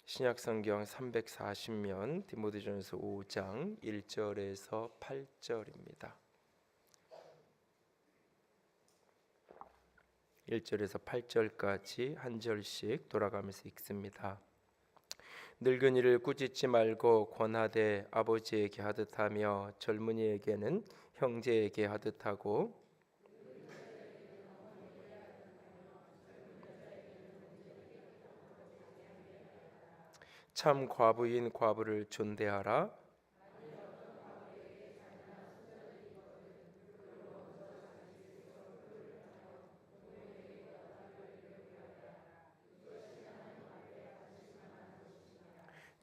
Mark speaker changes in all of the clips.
Speaker 1: 신약성경 340면 디모데전서 5장 1절에서 8절입니다. 1절에서 8절까지 한 절씩 돌아가면서 읽습니다. 늙은이를 꾸짖지 말고 권하되 아버지에게 하듯 하며 젊은이에게는 형제에게 하듯 하고 참 과부인 과부를 존대하라.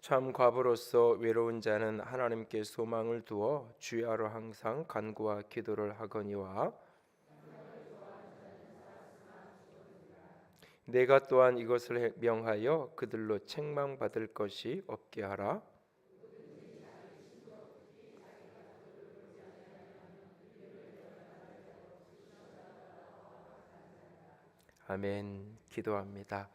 Speaker 1: 참 과부로서 외로운 자는 하나님께 소망을 두어 주야로 항상 간구와 기도를 하거니와 내가 또한 이것을 명하여 그들로 책망받을 것이 없게 하라. 아멘. 기도합니다.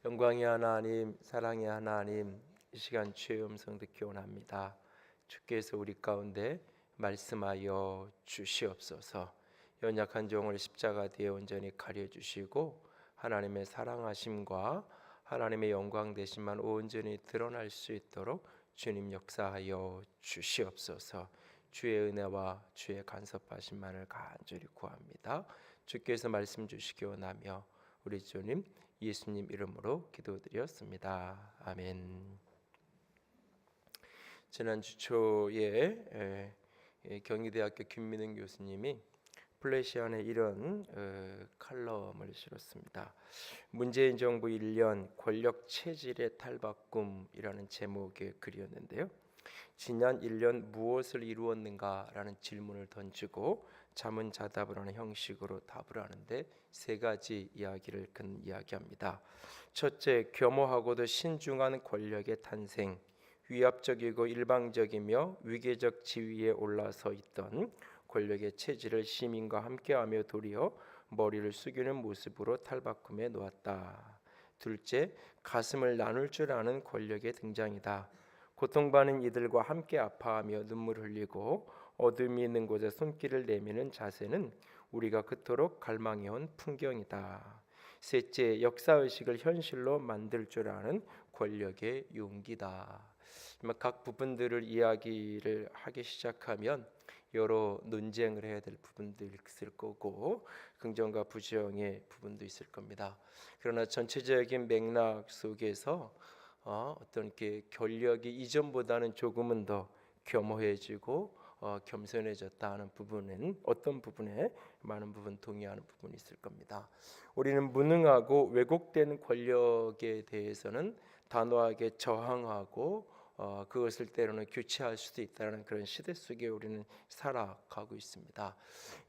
Speaker 1: 영광의 하나님, 사랑의 하나님, 이 시간 주의 음성 듣기 원합니다. 주께서 우리 가운데 말씀하여 주시옵소서. 연약한 종을 십자가 뒤에 온전히 가려주시고 하나님의 사랑하심과 하나님의 영광 되심만 온전히 드러날 수 있도록 주님 역사하여 주시옵소서. 주의 은혜와 주의 간섭하심만을 간절히 구합니다. 주께서 말씀 주시기 원하며 우리 주님 예수님 이름으로 기도드렸습니다. 아멘. 지난주 초에 경희대학교 김민은 교수님이 플래시안에 이런 칼럼을 실었습니다. 문재인 정부 1년 권력 체질의 탈바꿈이라는 제목의 글이었는데요. 지난 1년 무엇을 이루었는가라는 질문을 던지고 자문자답을 하는 형식으로 답을 하는데 세 가지 이야기를 이야기합니다. 첫째, 겸허하고도 신중한 권력의 탄생. 위압적이고 일방적이며 위계적 지위에 올라서 있던 권력의 체질을 시민과 함께하며 도리어 머리를 숙이는 모습으로 탈바꿈해 놓았다. 둘째, 가슴을 나눌 줄 아는 권력의 등장이다. 고통받는 이들과 함께 아파하며 눈물 흘리고 어둠이 있는 곳에 손길을 내미는 자세는 우리가 그토록 갈망해온 풍경이다. 셋째, 역사의식을 현실로 만들 줄 아는 권력의 용기다. 각 부분들을 이야기를 하기 시작하면 여러 논쟁을 해야 될 부분도 있을 거고 긍정과 부정의 부분도 있을 겁니다. 그러나 전체적인 맥락 속에서 어떤 이렇게 권력이 이전보다는 조금은 더 겸허해지고 겸손해졌다는 부분은 어떤 부분에 많은 부분 동의하는 부분이 있을 겁니다. 우리는 무능하고 왜곡된 권력에 대해서는 단호하게 저항하고 그것을 때로는 교체할 수도 있다는 그런 시대 속에 우리는 살아가고 있습니다.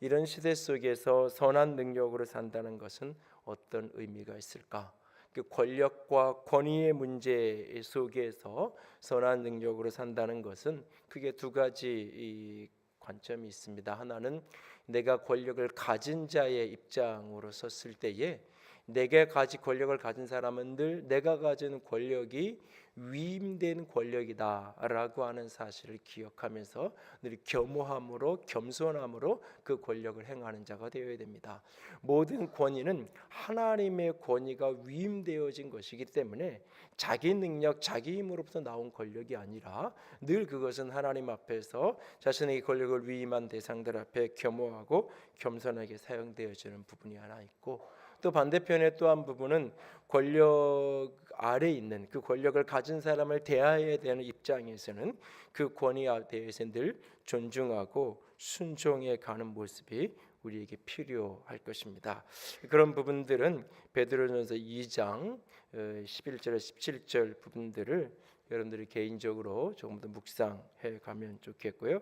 Speaker 1: 이런 시대 속에서 선한 능력으로 산다는 것은 어떤 의미가 있을까? 그 권력과 권위의 문제 속에서 선한 능력으로 산다는 것은 크게 두 가지 관점이 있습니다. 하나는 내가 권력을 가진 자의 입장으로 섰을 때에 내가 권력을 가진 사람은 늘 내가 가진 권력이 위임된 권력이다라고 하는 사실을 기억하면서 늘 겸허함으로 겸손함으로 그 권력을 행하는 자가 되어야 됩니다. 모든 권위는 하나님의 권위가 위임되어진 것이기 때문에 자기 능력, 자기 힘으로부터 나온 권력이 아니라 늘 그것은 하나님 앞에서 자신에게 권력을 위임한 대상들 앞에 겸허하고 겸손하게 사용되어지는 부분이 하나 있고, 또 반대편에 또 한 부분은 권력 아래 있는 그 권력을 가진 사람을 대해야 되는 입장에서는 그 권위에 대해서 늘 존중하고 순종해 가는 모습이 우리에게 필요할 것입니다. 그런 부분들은 베드로전서 2장 11절 17절 부분들을 여러분들이 개인적으로 조금 더 묵상해 가면 좋겠고요.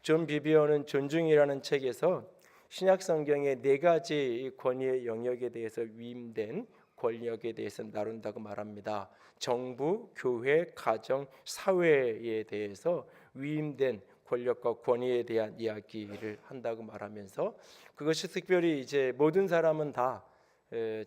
Speaker 1: 존 비비어는 존중이라는 책에서 신약 성경의 네 가지 권위의 영역에 대해서 위임된 권력에 대해서 나눈다고 말합니다. 정부, 교회, 가정, 사회에 대해서 위임된 권력과 권위에 대한 이야기를 한다고 말하면서 그것이 특별히 이제 모든 사람은 다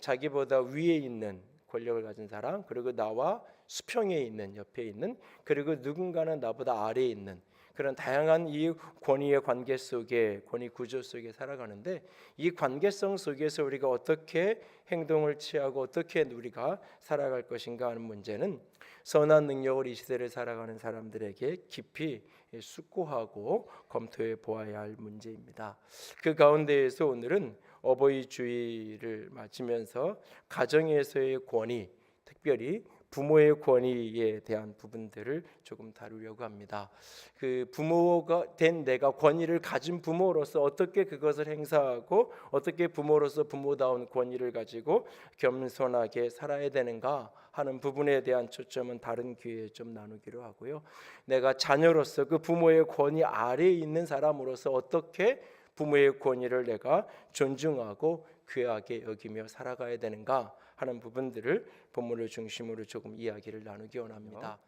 Speaker 1: 자기보다 위에 있는 권력을 가진 사람, 그리고 나와 수평에 있는, 옆에 있는, 그리고 누군가는 나보다 아래에 있는 그런 다양한 이 권위의 관계 속에, 권위 구조 속에 살아가는데, 이 관계성 속에서 우리가 어떻게 행동을 취하고 어떻게 우리가 살아갈 것인가 하는 문제는 선한 능력을 이 시대를 살아가는 사람들에게 깊이 숙고하고 검토해 보아야 할 문제입니다. 그 가운데에서 오늘은 어버이 주일을 맞으면서 가정에서의 권위, 특별히 부모의 권위에 대한 부분들을 조금 다루려고 합니다. 그 부모가 된 내가, 권위를 가진 부모로서 어떻게 그것을 행사하고 어떻게 부모로서 부모다운 권위를 가지고 겸손하게 살아야 되는가 하는 부분에 대한 초점은 다른 기회에 좀 나누기로 하고요. 내가 자녀로서 그 부모의 권위 아래에 있는 사람으로서 어떻게 부모의 권위를 내가 존중하고 귀하게 여기며 살아가야 되는가 하는 부분들을 본문을 중심으로 조금 이야기를 나누기 원합니다.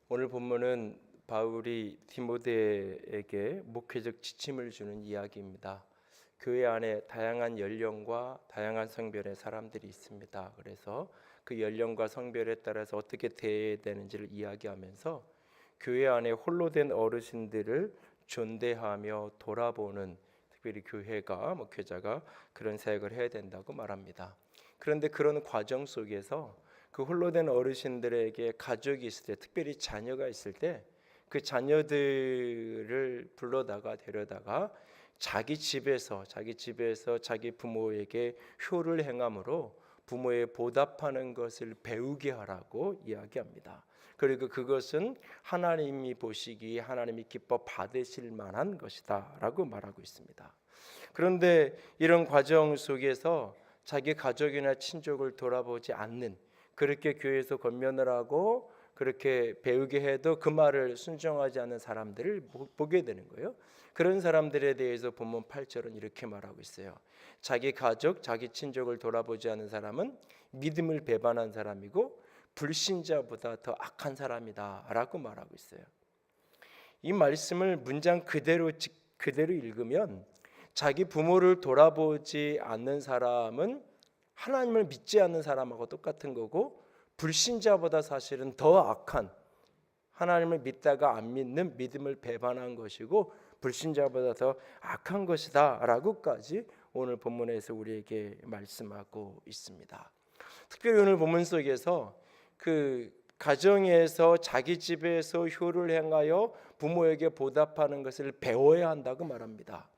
Speaker 1: 오늘 본문은 바울이 디모데에게 목회적 지침을 주는 이야기입니다. 교회 안에 다양한 연령과 다양한 성별의 사람들이 있습니다. 그래서 그 연령과 성별에 따라서 어떻게 대해야 되는지를 이야기하면서 교회 안에 홀로 된 어르신들을 존대하며 돌아보는, 특별히 교회가, 목회자가 그런 사역을 해야 된다고 말합니다. 그런데 그런 과정 속에서 그 홀로 된 어르신들에게 가족이 있을 때, 특별히 자녀가 있을 때 그 자녀들을 불러다가 데려다가 자기 집에서 자기 부모에게 효를 행함으로 부모에 보답하는 것을 배우게 하라고 이야기합니다. 그리고 그것은 하나님이 보시기에 하나님이 기뻐 받으실 만한 것이다 라고 말하고 있습니다. 그런데 이런 과정 속에서 자기 가족이나 친족을 돌아보지 않는, 그렇게 교회에서 권면을 하고 그렇게 배우게 해도 그 말을 순종하지 않는 사람들을 보게 되는 거예요. 그런 사람들에 대해서 본문 8절은 이렇게 말하고 있어요. 자기 가족, 자기 친족을 돌아보지 않는 사람은 믿음을 배반한 사람이고 불신자보다 더 악한 사람이다 라고 말하고 있어요. 이 말씀을 문장 그대로 읽으면 자기 부모를 돌아보지 않는 사람은 하나님을 믿지 않는 사람하고 똑같은 거고, 불신자보다 사실은 더 악한, 하나님을 믿다가 안 믿는, 믿음을 배반한 것이고 불신자보다 더 악한 것이다 라고까지 오늘 본문에서 우리에게 말씀하고 있습니다. 특별히 오늘 본문 속에서 그 가정에서 자기 집에서 효를 행하여 부모에게 보답하는 것을 배워야 한다고 말합니다.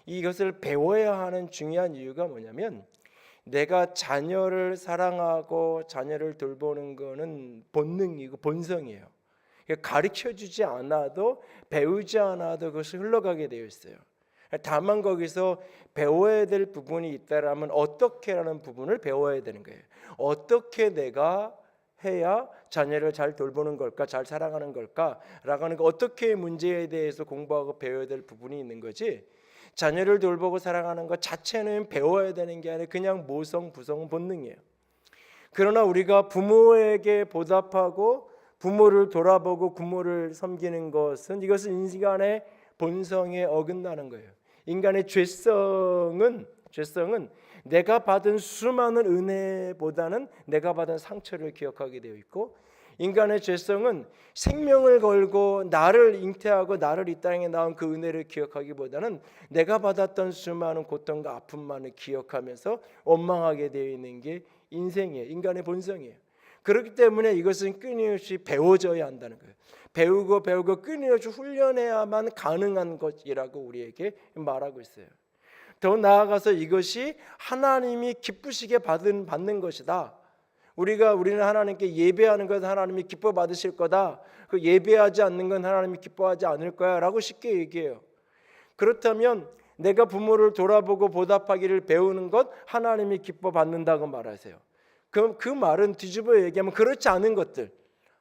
Speaker 1: 이것을 배워야 하는 중요한 이유가 뭐냐면, 내가 자녀를 사랑하고 자녀를 돌보는 것은 본능이고 본성이에요. 가르쳐주지 않아도, 배우지 않아도 그것이 흘러가게 되어 있어요. 다만 거기서 배워야 될 부분이 있다라면 어떻게라는 부분을 배워야 되는 거예요. 어떻게 내가 해야 자녀를 잘 돌보는 걸까, 잘 사랑하는 걸까라고 하는 그 어떻게 문제에 대해서 공부하고 배워야 될 부분이 있는 거지, 자녀를 돌보고 사랑하는 것 자체는 배워야 되는 게 아니라 그냥 모성, 부성, 본능이에요. 그러나 우리가 부모에게 보답하고 부모를 돌아보고 부모를 섬기는 것은, 이것은 인간의 본성에 어긋나는 거예요. 인간의 죄성은 내가 받은 수많은 은혜보다는 내가 받은 상처를 기억하게 되어 있고, 인간의 죄성은 생명을 걸고 나를 잉태하고 나를 이 땅에 낳은 그 은혜를 기억하기보다는 내가 받았던 수많은 고통과 아픔만을 기억하면서 원망하게 되어 있는 게 인생이에요. 인간의 본성이에요. 그렇기 때문에 이것은 끊임없이 배워져야 한다는 거예요. 배우고 끊임없이 훈련해야만 가능한 것이라고 우리에게 말하고 있어요. 더 나아가서 이것이 하나님이 기쁘시게 받는 것이다. 우리는 하나님께 예배하는 것은 하나님이 기뻐 받으실 거다. 그 예배하지 않는 건 하나님이 기뻐하지 않을 거야 라고 쉽게 얘기해요. 그렇다면 내가 부모를 돌아보고 보답하기를 배우는 것 하나님이 기뻐 받는다고 말하세요. 그럼 그 말은 뒤집어 얘기하면 그렇지 않은 것들,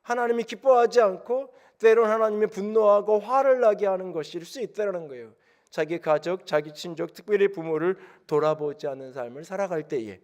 Speaker 1: 하나님이 기뻐하지 않고 때론 하나님이 분노하고 화를 나게 하는 것일 수 있다는 거예요. 자기 가족, 자기 친족, 특별히 부모를 돌아보지 않는 삶을 살아갈 때에.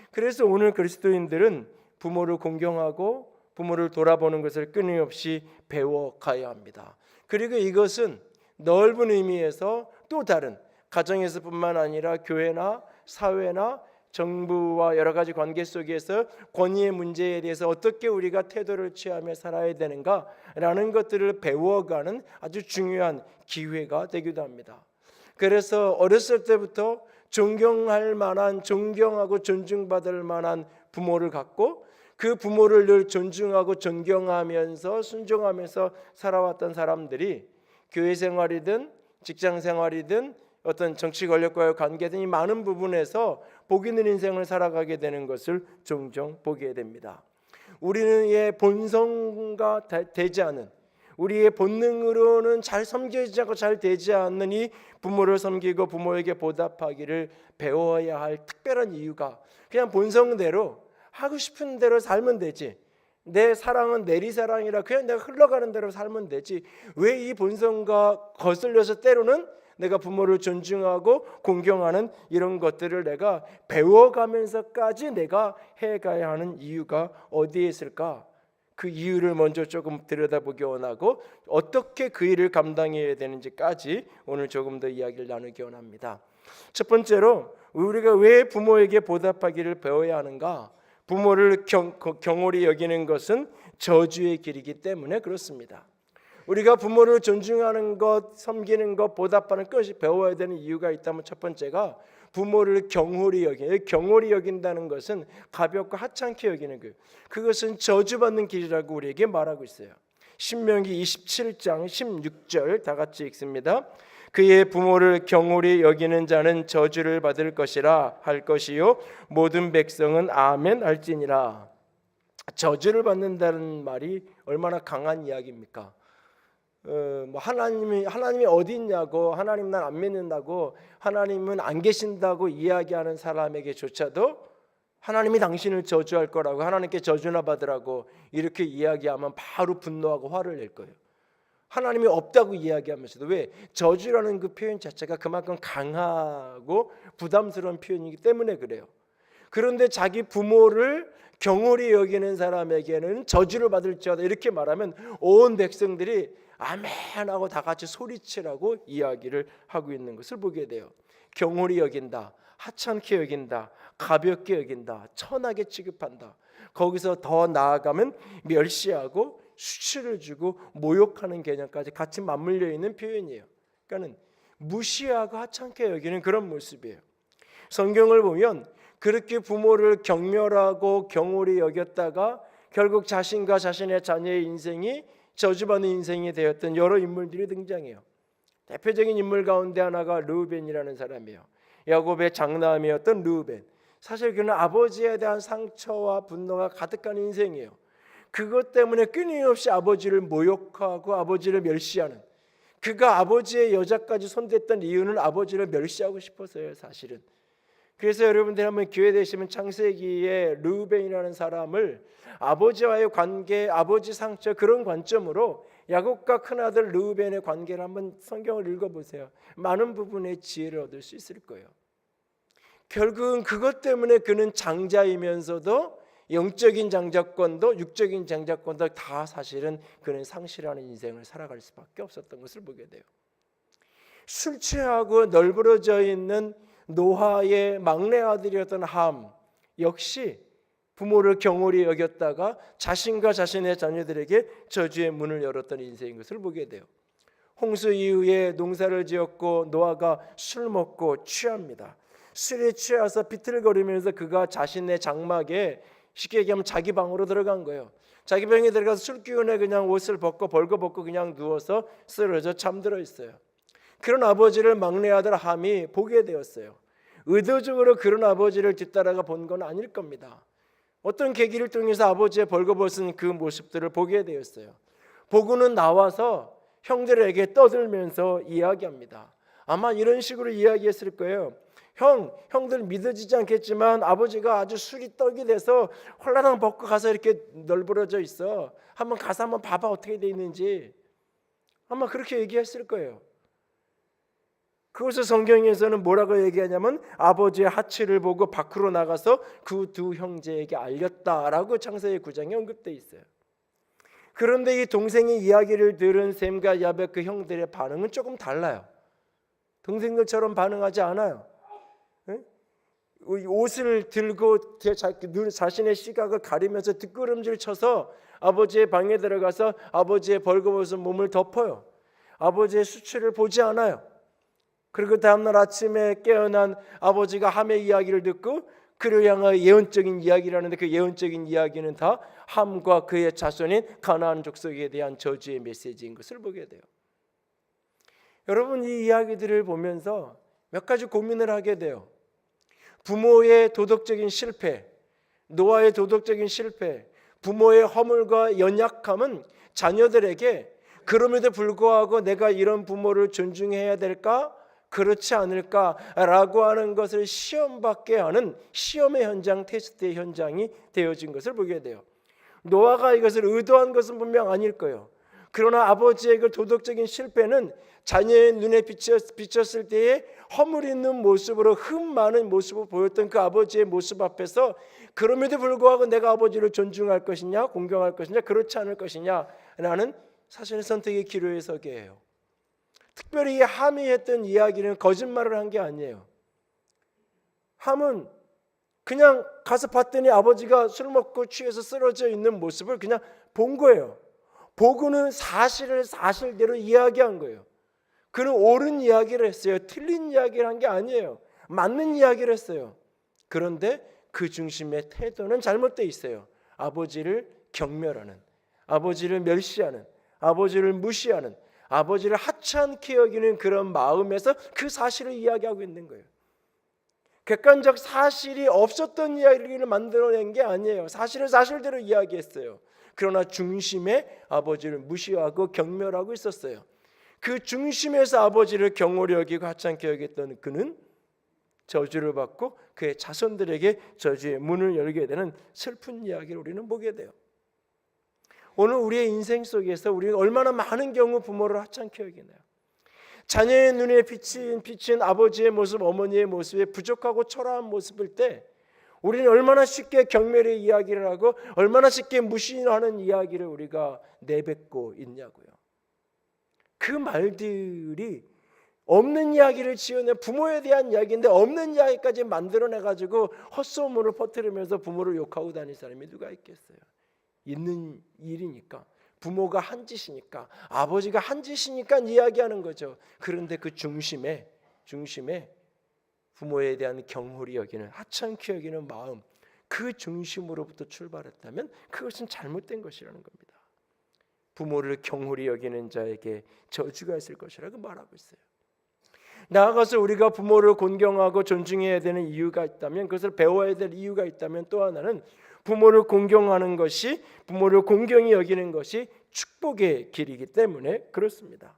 Speaker 1: 그래서 오늘 그리스도인들은 부모를 공경하고 부모를 돌아보는 것을 끊임없이 배워가야 합니다. 그리고 이것은 넓은 의미에서 또 다른 가정에서뿐만 아니라 교회나 사회나 정부와 여러 가지 관계 속에서 권위의 문제에 대해서 어떻게 우리가 태도를 취하며 살아야 되는가라는 것들을 배워가는 아주 중요한 기회가 되기도 합니다. 그래서 어렸을 때부터 존경할 만한, 존경하고 존중받을 만한 부모를 갖고 그 부모를 늘 존중하고 존경하면서 순종하면서 살아왔던 사람들이 교회 생활이든 직장 생활이든 어떤 정치 권력과의 관계든 이 많은 부분에서 복 있는 인생을 살아가게 되는 것을 종종 보게 됩니다. 우리의 본성과 되지 않은, 우리의 본능으로는 잘 섬겨지지 않고 잘 되지 않는 이 부모를 섬기고 부모에게 보답하기를 배워야 할 특별한 이유가 그냥 본성대로 하고 싶은 대로 살면 되지, 내 사랑은 내리사랑이라 그냥 내가 흘러가는 대로 살면 되지, 왜 이 본성과 거슬려서 때로는 내가 부모를 존중하고 공경하는 이런 것들을 내가 배워가면서까지 내가 해가야 하는 이유가 어디에 있을까? 그 이유를 먼저 조금 들여다보기 원하고 어떻게 그 일을 감당해야 되는지까지 오늘 조금 더 이야기를 나누기 원합니다. 첫 번째로 우리가 왜 부모에게 보답하기를 배워야 하는가? 부모를 경홀히 여기는 것은 저주의 길이기 때문에 그렇습니다. 우리가 부모를 존중하는 것, 섬기는 것, 보답하는 것이 배워야 되는 이유가 있다면 첫 번째가 부모를 경홀히 여기는, 경홀히 여긴다는 것은 가볍고 하찮게 여기는 거예요. 그것은 저주받는 길이라고 우리에게 말하고 있어요. 신명기 27장 16절 다 같이 읽습니다. 그의 부모를 경홀히 여기는 자는 저주를 받을 것이라 할 것이요 모든 백성은 아멘 할지니라. 저주를 받는다는 말이 얼마나 강한 이야기입니까? 하나님이 어디 있냐고, 하나님 난 안 믿는다고, 하나님은 안 계신다고 이야기하는 사람에게조차도 하나님이 당신을 저주할 거라고, 하나님께 저주나 받으라고 이렇게 이야기하면 바로 분노하고 화를 낼 거예요. 하나님이 없다고 이야기하면서도, 왜? 저주라는 그 표현 자체가 그만큼 강하고 부담스러운 표현이기 때문에 그래요. 그런데 자기 부모를 경홀히 여기는 사람에게는 저주를 받을지어다 이렇게 말하면 온 백성들이 아멘 하고 다 같이 소리치라고 이야기를 하고 있는 것을 보게 돼요. 경홀히 여긴다, 하찮게 여긴다, 가볍게 여긴다, 천하게 취급한다. 거기서 더 나아가면 멸시하고 수치를 주고 모욕하는 개념까지 같이 맞물려 있는 표현이에요. 그러니까 무시하고 하찮게 여기는 그런 모습이에요. 성경을 보면 그렇게 부모를 경멸하고 경홀히 여겼다가 결국 자신과 자신의 자녀의 인생이 저주받는 인생이 되었던 여러 인물들이 등장해요. 대표적인 인물 가운데 하나가 르우벤이라는 사람이에요. 야곱의 장남이었던 르우벤. 사실 그는 아버지에 대한 상처와 분노가 가득한 인생이에요. 그것 때문에 끊임없이 아버지를 모욕하고 아버지를 멸시하는, 그가 아버지의 여자까지 손댔던 이유는 아버지를 멸시하고 싶어서예요, 사실은. 그래서 여러분들 한번 기회 되시면 창세기에 르우벤이라는 사람을 아버지와의 관계, 아버지 상처 그런 관점으로 야곱과 큰아들 르우벤의 관계를 한번 성경을 읽어보세요. 많은 부분의 지혜를 얻을 수 있을 거예요. 결국은 그것 때문에 그는 장자이면서도 영적인 장자권도 육적인 장자권도 다 사실은 그는 상실하는 인생을 살아갈 수밖에 없었던 것을 보게 돼요. 술 취하고 널브러져 있는 노아의 막내 아들이었던 함 역시 부모를 경홀히 여겼다가 자신과 자신의 자녀들에게 저주의 문을 열었던 인생인 것을 보게 돼요. 홍수 이후에 농사를 지었고 노아가 술 먹고 취합니다. 술에 취해서 비틀거리면서 그가 자신의 장막에, 쉽게 얘기하면 자기 방으로 들어간 거예요. 자기 방에 들어가서 술 기운에 그냥 옷을 벗고 벌거벗고 그냥 누워서 쓰러져 잠들어 있어요. 그런 아버지를 막내 아들 함이 보게 되었어요. 의도적으로 그런 아버지를 뒤따라가 본 건 아닐 겁니다. 어떤 계기를 통해서 아버지의 벌거벗은 그 모습들을 보게 되었어요. 보고는 나와서 형들에게 떠들면서 이야기합니다. 아마 이런 식으로 이야기했을 거예요. 형들 믿어지지 않겠지만 아버지가 아주 술이 떡이 돼서 홀라당 벗고 가서 이렇게 널브러져 있어. 한번 가서 한번 봐봐 어떻게 돼 있는지. 아마 그렇게 얘기했을 거예요. 그것을 성경에서는 뭐라고 얘기하냐면 아버지의 하치를 보고 밖으로 나가서 그 두 형제에게 알렸다라고 창세기 9장에 언급되어 있어요. 그런데 이 동생의 이야기를 들은 셈과 야벳 그 형들의 반응은 조금 달라요. 동생들처럼 반응하지 않아요. 옷을 들고 자신의 시각을 가리면서 뒷걸음질 쳐서 아버지의 방에 들어가서 아버지의 벌거벗은 몸을 덮어요. 아버지의 수치를 보지 않아요. 그리고 다음날 아침에 깨어난 아버지가 함의 이야기를 듣고 그를 향하여 예언적인 이야기를 하는데 그 예언적인 이야기는 다 함과 그의 자손인 가나안 족속에 대한 저주의 메시지인 것을 보게 돼요. 여러분, 이 이야기들을 보면서 몇 가지 고민을 하게 돼요. 부모의 도덕적인 실패, 노아의 도덕적인 실패, 부모의 허물과 연약함은 자녀들에게 그럼에도 불구하고 내가 이런 부모를 존중해야 될까? 그렇지 않을까라고 하는 것을 시험받게 하는 시험의 현장, 테스트의 현장이 되어진 것을 보게 돼요. 노아가 이것을 의도한 것은 분명 아닐 거예요. 그러나 아버지의 그 도덕적인 실패는 자녀의 눈에 비쳤을 때에 허물 있는 모습으로 흠 많은 모습을 보였던 그 아버지의 모습 앞에서 그럼에도 불구하고 내가 아버지를 존중할 것이냐 공경할 것이냐 그렇지 않을 것이냐라는 사실은 선택의 기로에 서게 해요. 특별히 함이 했던 이야기는 거짓말을 한 게 아니에요. 함은 그냥 가서 봤더니 아버지가 술 먹고 취해서 쓰러져 있는 모습을 그냥 본 거예요. 보고는 사실을 사실대로 이야기한 거예요. 그는 옳은 이야기를 했어요. 틀린 이야기를 한 게 아니에요. 맞는 이야기를 했어요. 그런데 그 중심의 태도는 잘못되어 있어요. 아버지를 경멸하는, 아버지를 멸시하는, 아버지를 무시하는, 아버지를 하찮게 여기는 그런 마음에서 그 사실을 이야기하고 있는 거예요. 객관적 사실이 없었던 이야기를 만들어낸 게 아니에요. 사실을 사실대로 이야기했어요. 그러나 중심에 아버지를 무시하고 경멸하고 있었어요. 그 중심에서 아버지를 경홀히 여기고 하찮게 여겼던 그는 저주를 받고 그의 자손들에게 저주의 문을 열게 되는 슬픈 이야기를 우리는 보게 돼요. 오늘 우리의 인생 속에서 우리가 얼마나 많은 경우 부모를 하찮게 여기나요? 자녀의 눈에 비친 아버지의 모습, 어머니의 모습에 부족하고 초라한 모습일 때 우리는 얼마나 쉽게 경멸의 이야기를 하고 얼마나 쉽게 무시하는 이야기를 우리가 내뱉고 있냐고요. 그 말들이 없는 이야기를 지어내 부모에 대한 이야기인데 없는 이야기까지 만들어내가지고 헛소문을 퍼뜨리면서 부모를 욕하고 다닐 사람이 누가 있겠어요? 있는 일이니까, 부모가 한 짓이니까, 아버지가 한 짓이니까 이야기하는 거죠. 그런데 그 중심에 부모에 대한 경홀히 여기는, 하찮게 여기는 마음, 그 중심으로부터 출발했다면 그것은 잘못된 것이라는 겁니다. 부모를 경홀히 여기는 자에게 저주가 있을 것이라고 말하고 있어요. 나아가서 우리가 부모를 존경하고 존중해야 되는 이유가 있다면, 그것을 배워야 될 이유가 있다면 또 하나는 부모를 공경하는 것이, 부모를 공경히 여기는 것이 축복의 길이기 때문에 그렇습니다.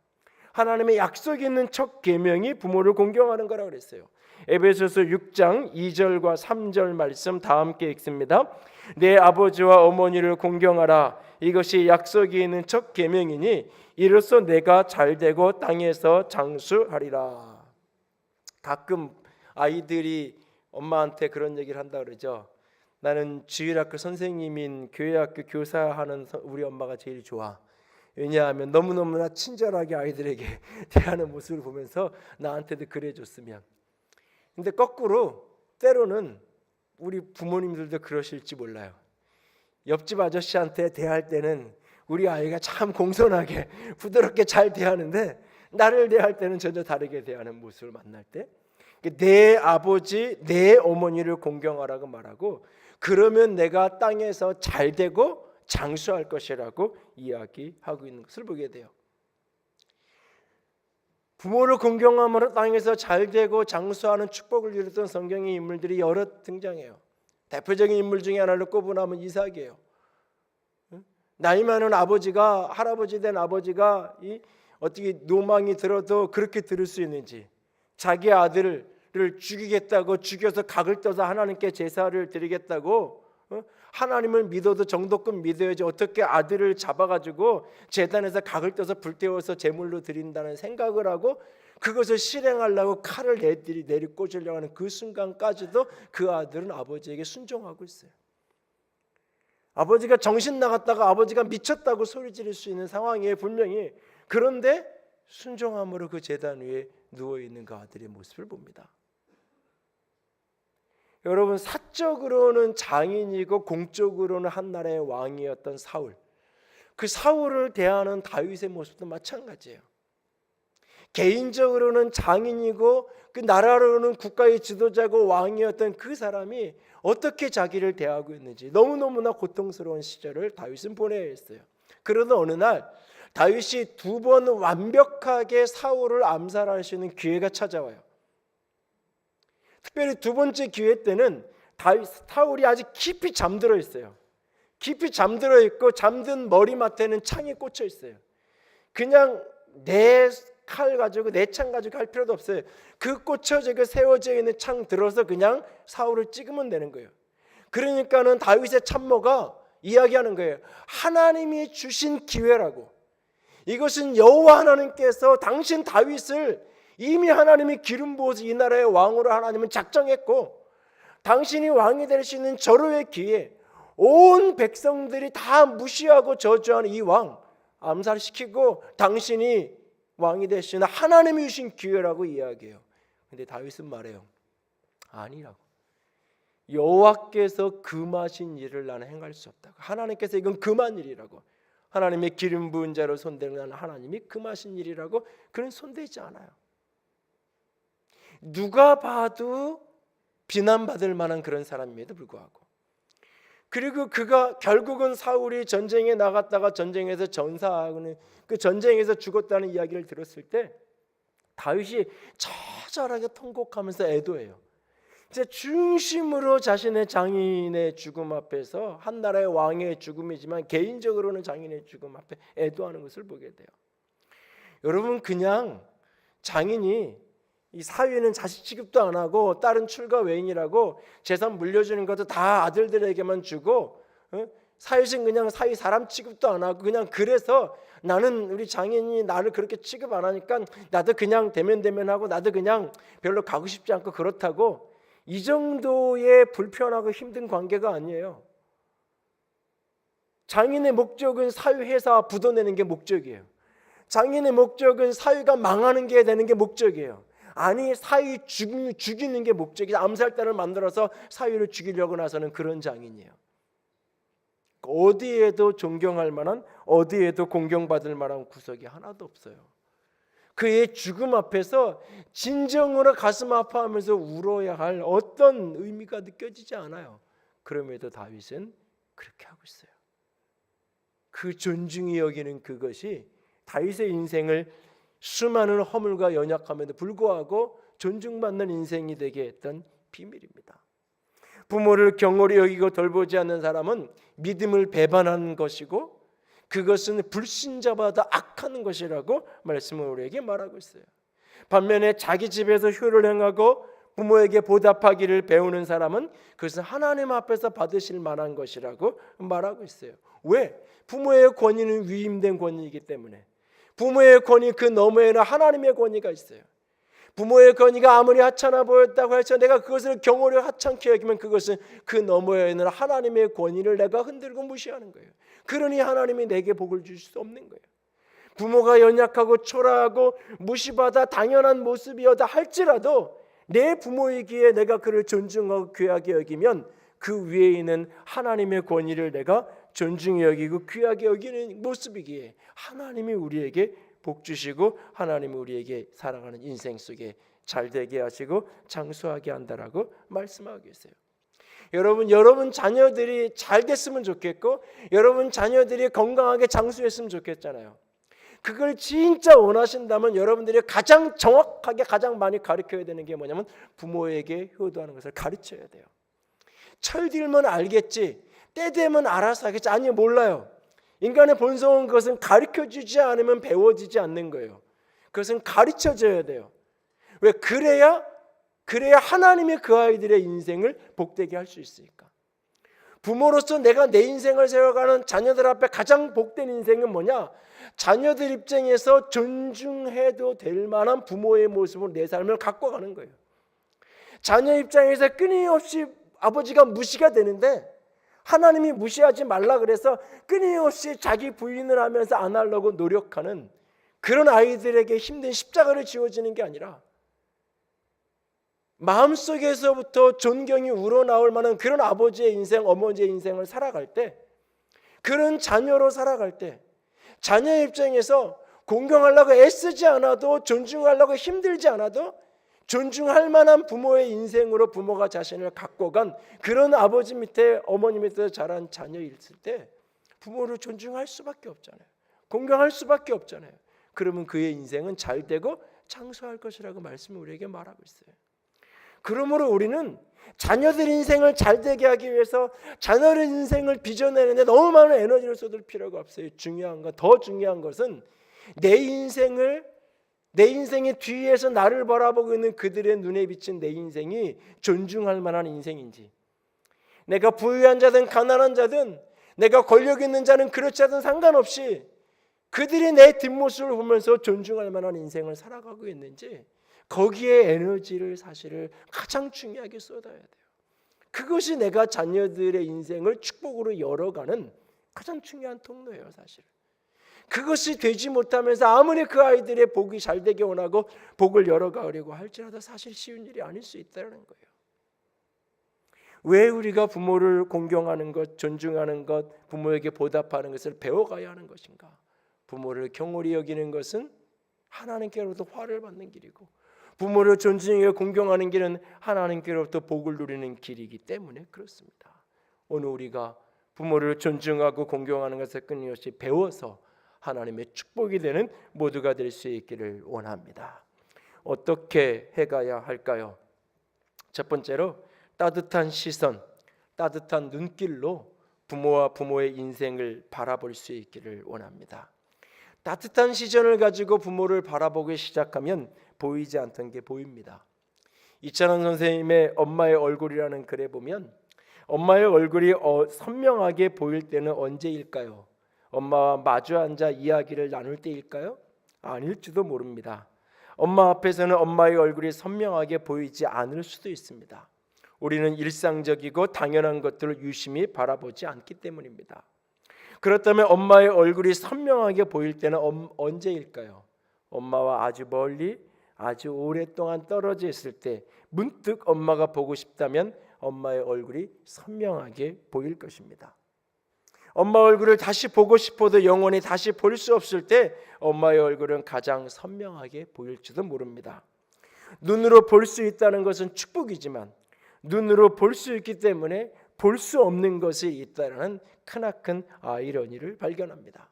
Speaker 1: 하나님의 약속이 있는 첫 계명이 부모를 공경하는 거라고 그랬어요. 에베소서 6장 2절과 3절 말씀 다 함께 읽습니다. 내 아버지와 어머니를 공경하라. 이것이 약속이 있는 첫 계명이니 이로써 내가 잘되고 땅에서 장수하리라. 가끔 아이들이 엄마한테 그런 얘기를 한다 그러죠. 나는 주일학교 선생님인 교회학교 교사하는 우리 엄마가 제일 좋아. 왜냐하면 너무너무나 친절하게 아이들에게 대하는 모습을 보면서 나한테도 그래줬으면. 근데 거꾸로 때로는 우리 부모님들도 그러실지 몰라요. 옆집 아저씨한테 대할 때는 우리 아이가 참 공손하게 부드럽게 잘 대하는데 나를 대할 때는 전혀 다르게 대하는 모습을 만날 때 내 아버지, 내 어머니를 공경하라고 말하고 그러면 내가 땅에서 잘되고 장수할 것이라고 이야기하고 있는 것을 보게 돼요. 부모를 공경함으로 땅에서 잘되고 장수하는 축복을 이루던 성경의 인물들이 여러 등장해요. 대표적인 인물 중에 하나를 꼽으면 이삭이에요. 나이 많은 아버지가, 할아버지 된 아버지가 어떻게 노망이 들어도 그렇게 들을 수 있는지, 자기 아들을 죽이겠다고 죽여서 각을 떠서 하나님께 제사를 드리겠다고, 하나님을 믿어도 정도껏 믿어야지 어떻게 아들을 잡아가지고 제단에서 각을 떠서 불태워서 제물로 드린다는 생각을 하고 그것을 실행하려고 칼을 내리꽂으려고 하는 그 순간까지도 그 아들은 아버지에게 순종하고 있어요. 아버지가 정신 나갔다가 아버지가 미쳤다고 소리 지를 수 있는 상황이에요, 분명히. 그런데 순종함으로 그 제단 위에 누워있는 그 아들의 모습을 봅니다. 여러분, 사적으로는 장인이고 공적으로는 한 나라의 왕이었던 사울, 그 사울을 대하는 다윗의 모습도 마찬가지예요. 개인적으로는 장인이고 그 나라로는 국가의 지도자고 왕이었던 그 사람이 어떻게 자기를 대하고 있는지 너무너무나 고통스러운 시절을 다윗은 보내야 했어요. 그러던 어느 날 다윗이 2번 완벽하게 사울을 암살할 수 있는 기회가 찾아와요. 특별히 2번째 기회 때는 사울이 아직 깊이 잠들어 있어요. 깊이 잠들어 있고 잠든 머리맡에는 창이 꽂혀 있어요. 그냥 내 칼 가지고 내 창 가지고 할 필요도 없어요. 그 꽂혀져 세워져 있는 창 들어서 그냥 사울을 찍으면 되는 거예요. 그러니까는 다윗의 참모가 이야기하는 거예요. 하나님이 주신 기회라고. 이것은 여호와 하나님께서 당신 다윗을 이미 하나님이 기름 부어서 이 나라의 왕으로 하나님은 작정했고, 당신이 왕이 될 수 있는 절호의 기회, 온 백성들이 다 무시하고 저주하는 이 왕 암살시키고 당신이 왕이 될 수 있는 하나님이 주신 기회라고 이야기해요. 근데 다윗은 말해요. 아니라고. 여호와께서 금하신 일을 나는 행할 수 없다고. 하나님께서 이건 금한 일이라고. 하나님의 기름 부은 자로 손대는 나는 하나님이 금하신 일이라고. 그는 손대지 않아요. 누가 봐도 비난받을 만한 그런 사람임에도 불구하고, 그리고 그가 결국은 사울이 전쟁에 나갔다가 전쟁에서 전사하고는 그 전쟁에서 죽었다는 이야기를 들었을 때 다윗이 처절하게 통곡하면서 애도해요. 이제 중심으로 자신의 장인의 죽음 앞에서, 한 나라의 왕의 죽음이지만 개인적으로는 장인의 죽음 앞에 애도하는 것을 보게 돼요. 여러분, 그냥 장인이 이 사위는 자식 취급도 안 하고 딸은 출가 외인이라고 재산 물려주는 것도 다 아들들에게만 주고, 사윗은 그냥 사위 사람 취급도 안 하고 그냥, 그래서 나는 우리 장인이 나를 그렇게 취급 안 하니까 나도 그냥 대면하고 나도 그냥 별로 가고 싶지 않고 그렇다고, 이 정도의 불편하고 힘든 관계가 아니에요. 장인의 목적은 사위 회사 부도내는 게 목적이에요. 장인의 목적은 사위가 망하는 게 되는 게 목적이에요. 아니, 사위 죽이는 게 목적이에요. 암살단을 만들어서 사위를 죽이려고 나서는 그런 장인이에요. 어디에도 존경할 만한, 어디에도 공경받을 만한 구석이 하나도 없어요. 그의 죽음 앞에서 진정으로 가슴 아파하면서 울어야 할 어떤 의미가 느껴지지 않아요. 그럼에도 다윗은 그렇게 하고 있어요. 그 존중이 여기는 그것이 다윗의 인생을 수많은 허물과 연약함에도 불구하고 존중받는 인생이 되게 했던 비밀입니다. 부모를 경홀히 여기고 돌보지 않는 사람은 믿음을 배반하는 것이고, 그것은 불신자보다 악한 것이라고 말씀을 우리에게 말하고 있어요. 반면에 자기 집에서 효를 행하고 부모에게 보답하기를 배우는 사람은 그것은 하나님 앞에서 받으실 만한 것이라고 말하고 있어요. 왜? 부모의 권위는 위임된 권위이기 때문에. 부모의 권위 그 너머에는 하나님의 권위가 있어요. 부모의 권위가 아무리 하찮아 보였다고 해서 내가 그것을 경홀히 하찮게 여기면 그것은 그 너머에는 하나님의 권위를 내가 흔들고 무시하는 거예요. 그러니 하나님이 내게 복을 주실 수 없는 거예요. 부모가 연약하고 초라하고 무시받아 당연한 모습이었다 할지라도 내 부모이기에 내가 그를 존중하고 귀하게 여기면 그 위에 있는 하나님의 권위를 내가 존중히 여기고 귀하게 여기는 모습이기에 하나님이 우리에게 복 주시고 하나님이 우리에게 살아가는 인생 속에 잘 되게 하시고 장수하게 한다라고 말씀하고 계세요. 여러분 자녀들이 잘 됐으면 좋겠고, 여러분 자녀들이 건강하게 장수했으면 좋겠잖아요. 그걸 진짜 원하신다면 여러분들이 가장 정확하게 가장 많이 가르쳐야 되는 게 뭐냐면 부모에게 효도하는 것을 가르쳐야 돼요. 철들면 알겠지, 때 되면 알아서 하겠지. 아니, 몰라요. 인간의 본성은 그것은 가르쳐주지 않으면 배워지지 않는 거예요. 그것은 가르쳐줘야 돼요. 왜? 그래야 하나님이 그 아이들의 인생을 복되게 할 수 있으니까. 부모로서 내가 내 인생을 세워가는 자녀들 앞에 가장 복된 인생은 뭐냐? 자녀들 입장에서 존중해도 될 만한 부모의 모습으로 내 삶을 갖고 가는 거예요. 자녀 입장에서 끊임없이 아버지가 무시가 되는데 하나님이 무시하지 말라 그래서 끊임없이 자기 부인을 하면서 안 하려고 노력하는 그런 아이들에게 힘든 십자가를 지어지는 게 아니라 마음속에서부터 존경이 우러나올 만한 그런 아버지의 인생, 어머니의 인생을 살아갈 때, 그런 자녀로 살아갈 때, 자녀의 입장에서 공경하려고 애쓰지 않아도, 존중하려고 힘들지 않아도 존중할 만한 부모의 인생으로 부모가 자신을 갖고 간 그런 아버지 밑에 어머니 밑에 자란 자녀일 때 부모를 존중할 수밖에 없잖아요. 공경할 수밖에 없잖아요. 그러면 그의 인생은 잘 되고 장수할 것이라고 말씀을 우리에게 말하고 있어요. 그러므로 우리는 자녀들 인생을 잘 되게 하기 위해서 자녀들 인생을 빚어내는데 너무 많은 에너지를 쏟을 필요가 없어요. 더 중요한 것은 내 인생의 뒤에서 나를 바라보고 있는 그들의 눈에 비친 내 인생이 존중할 만한 인생인지, 내가 부유한 자든 가난한 자든 내가 권력 있는 자는 그렇지 않든 상관없이 그들이 내 뒷모습을 보면서 존중할 만한 인생을 살아가고 있는지, 거기에 에너지를 사실을 가장 중요하게 쏟아야 돼요. 그것이 내가 자녀들의 인생을 축복으로 열어가는 가장 중요한 통로예요. 사실 그것이 되지 못하면서 아무리 그 아이들의 복이 잘 되게 원하고 복을 열어가려고 할지라도 사실 쉬운 일이 아닐 수 있다는 거예요. 왜 우리가 부모를 공경하는 것, 존중하는 것, 부모에게 보답하는 것을 배워가야 하는 것인가? 부모를 경홀히 여기는 것은 하나님께로부터 화를 받는 길이고, 부모를 존중하고 공경하는 길은 하나님께로부터 복을 누리는 길이기 때문에 그렇습니다. 오늘 우리가 부모를 존중하고 공경하는 것을 끊임없이 배워서 하나님의 축복이 되는 모두가 될 수 있기를 원합니다. 어떻게 해가야 할까요? 첫 번째로 따뜻한 시선, 따뜻한 눈길로 부모와 부모의 인생을 바라볼 수 있기를 원합니다. 따뜻한 시선을 가지고 부모를 바라보기 시작하면 보이지 않던 게 보입니다. 이찬원 선생님의 엄마의 얼굴이라는 글에 보면 엄마의 얼굴이 선명하게 보일 때는 언제일까요? 엄마와 마주 앉아 이야기를 나눌 때일까요? 아닐지도 모릅니다. 엄마 앞에서는 엄마의 얼굴이 선명하게 보이지 않을 수도 있습니다. 우리는 일상적이고 당연한 것들을 유심히 바라보지 않기 때문입니다. 그렇다면 엄마의 얼굴이 선명하게 보일 때는 언제일까요? 엄마와 아주 멀리 아주 오랫동안 떨어져 있을 때 문득 엄마가 보고 싶다면 엄마의 얼굴이 선명하게 보일 것입니다. 엄마 얼굴을 다시 보고 싶어도 영원히 다시 볼 수 없을 때 엄마의 얼굴은 가장 선명하게 보일지도 모릅니다. 눈으로 볼 수 있다는 것은 축복이지만 눈으로 볼 수 있기 때문에 볼 수 없는 것이 있다는 크나큰 아이러니를 발견합니다.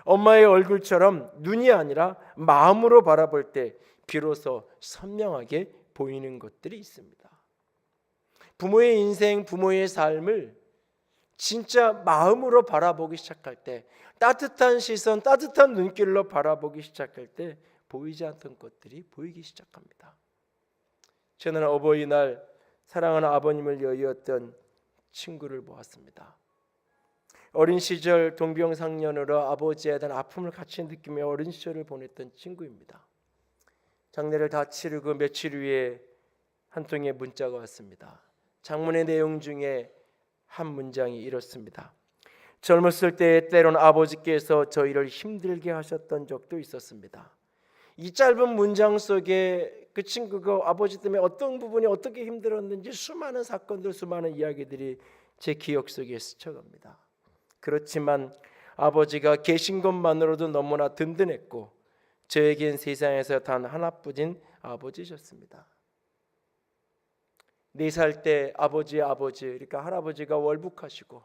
Speaker 1: 엄마의 얼굴처럼 눈이 아니라 마음으로 바라볼 때 비로소 선명하게 보이는 것들이 있습니다. 부모의 인생, 부모의 삶을 진짜 마음으로 바라보기 시작할 때, 따뜻한 시선, 따뜻한 눈길로 바라보기 시작할 때 보이지 않던 것들이 보이기 시작합니다. 저는 어버이날 사랑하는 아버님을 여의었던 친구를 보았습니다. 어린 시절 동병상련으로 아버지에 대한 아픔을 같이 느끼며 어린 시절을 보냈던 친구입니다. 장례를 다 치르고 며칠 후에 한 통의 문자가 왔습니다. 장문의 내용 중에 한 문장이 이렇습니다. 젊었을 때 때론 아버지께서 저희를 힘들게 하셨던 적도 있었습니다. 이 짧은 문장 속에 그 친구가 아버지 때문에 어떤 부분이 어떻게 힘들었는지 수많은 사건들, 수많은 이야기들이 제 기억 속에 스쳐갑니다. 그렇지만 아버지가 계신 것만으로도 너무나 든든했고 저에겐 세상에서 단 하나뿐인 아버지셨습니다. 4살 때 아버지 그러니까 할아버지가 월북하시고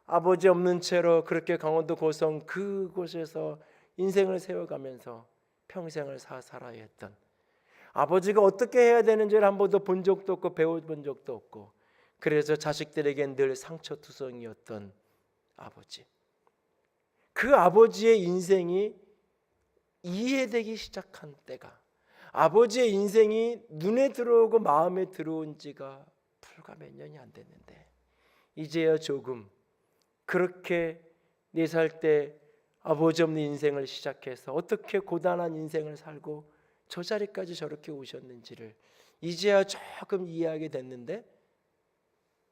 Speaker 1: 아버지 없는 채로 그렇게 강원도 고성 그곳에서 인생을 세워가면서 평생을 살아야 했던 아버지가 어떻게 해야 되는지를 한 번도 본 적도 없고 배워본 적도 없고 그래서 자식들에겐 늘 상처투성이었던 아버지. 그 아버지의 인생이 이해되기 시작한 때가, 아버지의 인생이 눈에 들어오고 마음에 들어온 지가 불과 몇 년이 안 됐는데 이제야 조금 그렇게 4살 때 아버지 없는 인생을 시작해서 어떻게 고단한 인생을 살고 저 자리까지 저렇게 오셨는지를 이제야 조금 이해하게 됐는데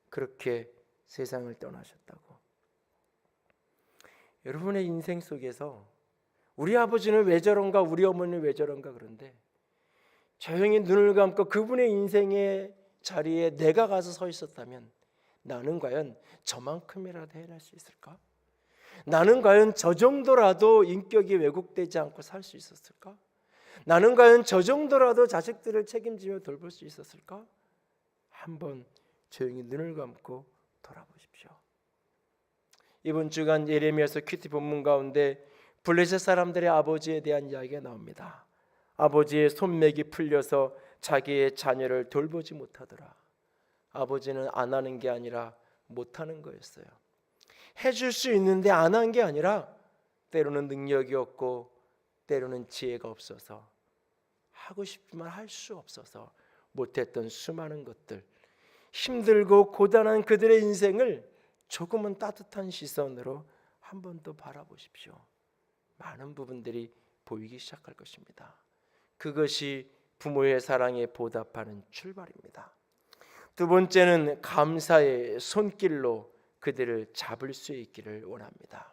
Speaker 1: 그렇게 세상을 떠나셨다고. 여러분의 인생 속에서 우리 아버지는 왜 저런가, 우리 어머니는 왜 저런가, 그런데 조용히 눈을 감고 그분의 인생의 자리에 내가 가서 서 있었다면 나는 과연 저만큼이라도 해낼 수 있을까? 나는 과연 저 정도라도 인격이 왜곡되지 않고 살 수 있었을까? 나는 과연 저 정도라도 자식들을 책임지며 돌볼 수 있었을까? 한번 조용히 눈을 감고 돌아보십시오. 이번 주간 예레미야서 큐티 본문 가운데 블레셋 사람들의 아버지에 대한 이야기가 나옵니다. 아버지의 손맥이 풀려서 자기의 자녀를 돌보지 못하더라. 아버지는 안 하는 게 아니라 못하는 거였어요. 해줄 수 있는데 안 한 게 아니라 때로는 능력이 없고 때로는 지혜가 없어서 하고 싶지만 할 수 없어서 못했던 수많은 것들, 힘들고 고단한 그들의 인생을 조금은 따뜻한 시선으로 한 번 더 바라보십시오. 많은 부분들이 보이기 시작할 것입니다. 그것이 부모의 사랑에 보답하는 출발입니다. 두 번째는 감사의 손길로 그들을 잡을 수 있기를 원합니다.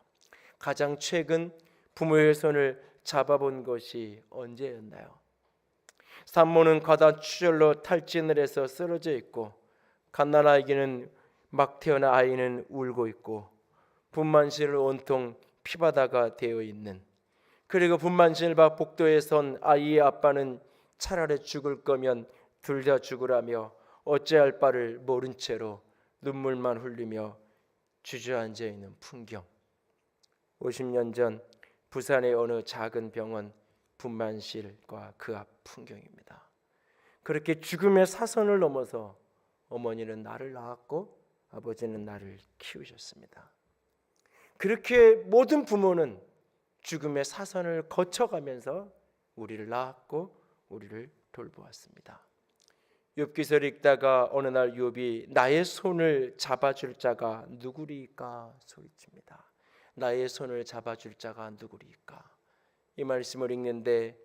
Speaker 1: 가장 최근 부모의 손을 잡아본 것이 언제였나요? 산모는 과다 출혈로 탈진을 해서 쓰러져 있고 갓난아기는 막 태어난 아이는 울고 있고 분만실을 온통 피바다가 되어 있는, 그리고 분만실 밖 복도에 선 아이의 아빠는 차라리 죽을 거면 둘 다 죽으라며 어찌할 바를 모른 채로 눈물만 흘리며 주저앉아 있는 풍경. 50년 전 부산의 어느 작은 병원 분만실과 그 앞 풍경입니다. 그렇게 죽음의 사선을 넘어서 어머니는 나를 낳았고 아버지는 나를 키우셨습니다. 그렇게 모든 부모는 죽음의 사선을 거쳐가면서 우리를 낳았고 우리를 돌보았습니다. 욥기서를 읽다가 어느 날 욥이 나의 손을 잡아줄 자가 누구리까 소리칩니다. 나의 손을 잡아줄 자가 누구리까? 이 말씀을 읽는데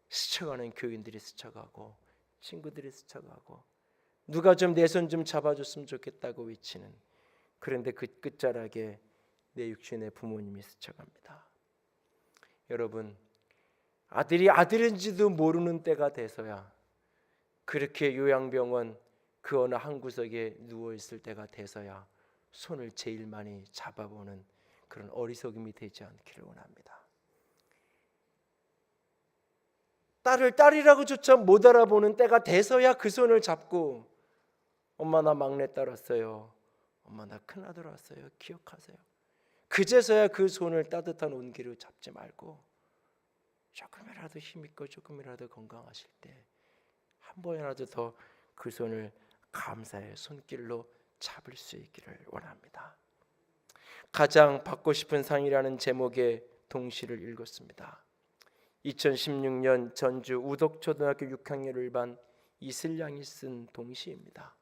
Speaker 1: 스쳐가는 교인들이 스쳐가고 친구들이 스쳐가고 누가 좀 내 손 좀 잡아줬으면 좋겠다고 외치는, 그런데 그 끝자락에 내 육신의 부모님이 스쳐갑니다. 여러분, 아들이 아들인지도 모르는 때가 돼서야, 그렇게 요양병원 그 어느 한 구석에 누워있을 때가 돼서야 손을 제일 많이 잡아보는 그런 어리석음이 되지 않기를 원합니다. 딸을 딸이라고조차 못 알아보는 때가 돼서야 그 손을 잡고 엄마 나 막내딸 왔어요, 엄마 나 큰아들 왔어요, 기억하세요. 그제서야 그 손을 따뜻한 온기로 잡지 말고 조금이라도 힘있고 조금이라도 건강하실 때 한 번이라도 더 그 손을 감사의 손길로 잡을 수 있기를 원합니다. 가장 받고 싶은 상이라는 제목의 동시를 읽었습니다. 2016년 전주 우덕초등학교 6학년 1반 이슬양이 쓴 동시입니다.